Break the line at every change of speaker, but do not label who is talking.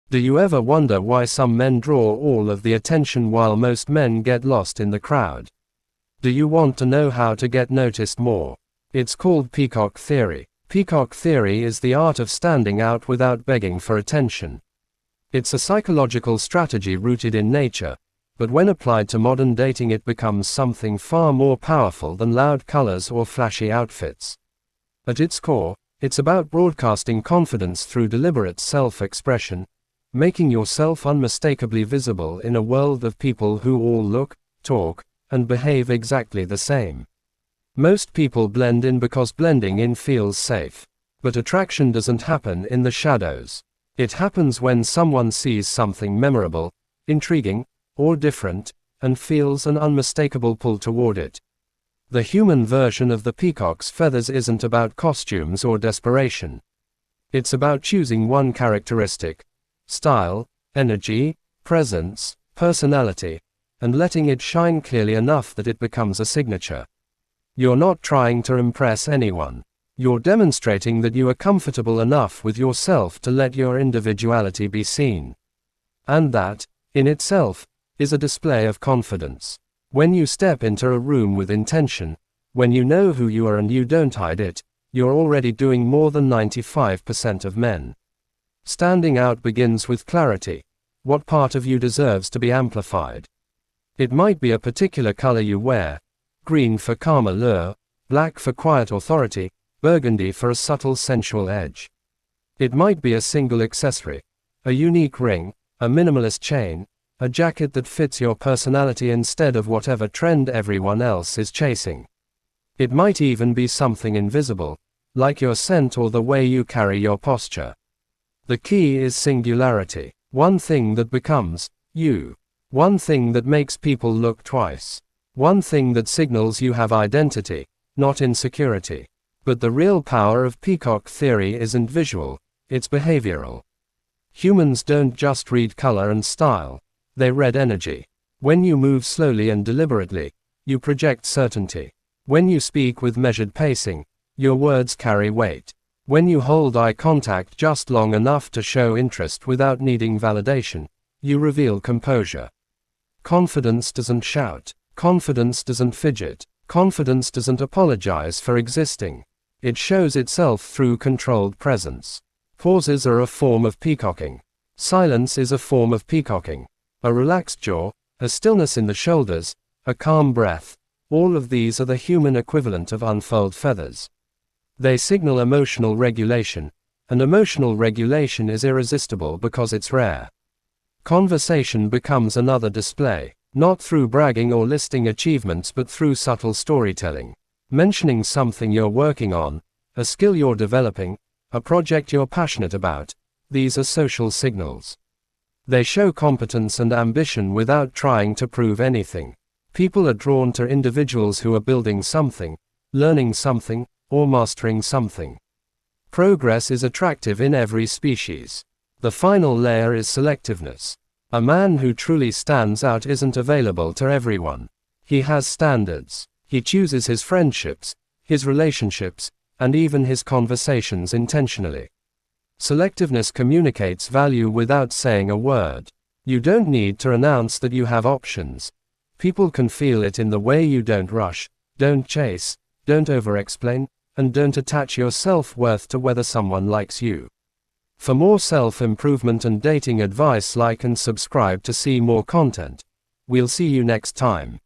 Do you ever wonder why some men draw all of the attention while most men get lost in the crowd? Do you want to know how to get noticed more? It's called peacock theory. Peacock theory is the art of standing out without begging for attention. It's a psychological strategy rooted in nature, but when applied to modern dating it becomes something far more powerful than loud colors or flashy outfits. At its core, it's about broadcasting confidence through deliberate self-expression, making yourself unmistakably visible in a world of people who all look, talk, and behave exactly the same. Most people blend in because blending in feels safe. But attraction doesn't happen in the shadows. It happens when someone sees something memorable, intriguing, or different, and feels an unmistakable pull toward it. The human version of the peacock's feathers isn't about costumes or desperation. It's about choosing one characteristic, style, energy, presence, personality, and letting it shine clearly enough that it becomes a signature. You're not trying to impress anyone. You're demonstrating that you are comfortable enough with yourself to let your individuality be seen. And that, in itself, is a display of confidence. When you step into a room with intention, when you know who you are and you don't hide it, you're already doing more than 95% of men. Standing out begins with clarity. What part of you deserves to be amplified? It might be a particular color you wear, green for calm allure, black for quiet authority, burgundy for a subtle sensual edge. It might be a single accessory, a unique ring, a minimalist chain, a jacket that fits your personality instead of whatever trend everyone else is chasing. It might even be something invisible, like your scent or the way you carry your posture. The key is singularity. One thing that becomes you. One thing that makes people look twice. One thing that signals you have identity, not insecurity. But the real power of peacock theory isn't visual, it's behavioral. Humans don't just read color and style, they read energy. When you move slowly and deliberately, you project certainty. When you speak with measured pacing, your words carry weight. When you hold eye contact just long enough to show interest without needing validation, you reveal composure. Confidence doesn't shout. Confidence doesn't fidget. Confidence doesn't apologize for existing. It shows itself through controlled presence. Pauses are a form of peacocking. Silence is a form of peacocking. A relaxed jaw, a stillness in the shoulders, a calm breath, all of these are the human equivalent of unfurled feathers. They signal emotional regulation, and emotional regulation is irresistible because it's rare. Conversation becomes another display, not through bragging or listing achievements but through subtle storytelling. Mentioning something you're working on, a skill you're developing, a project you're passionate about, these are social signals. They show competence and ambition without trying to prove anything. People are drawn to individuals who are building something, learning something, or mastering something. Progress is attractive in every species. The final layer is selectiveness. A man who truly stands out isn't available to everyone. He has standards. He chooses his friendships, his relationships, and even his conversations intentionally. Selectiveness communicates value without saying a word. You don't need to announce that you have options. People can feel it in the way you don't rush, don't chase, don't over-explain, and don't attach your self-worth to whether someone likes you. For more self-improvement and dating advice, like and subscribe to see more content. We'll see you next time.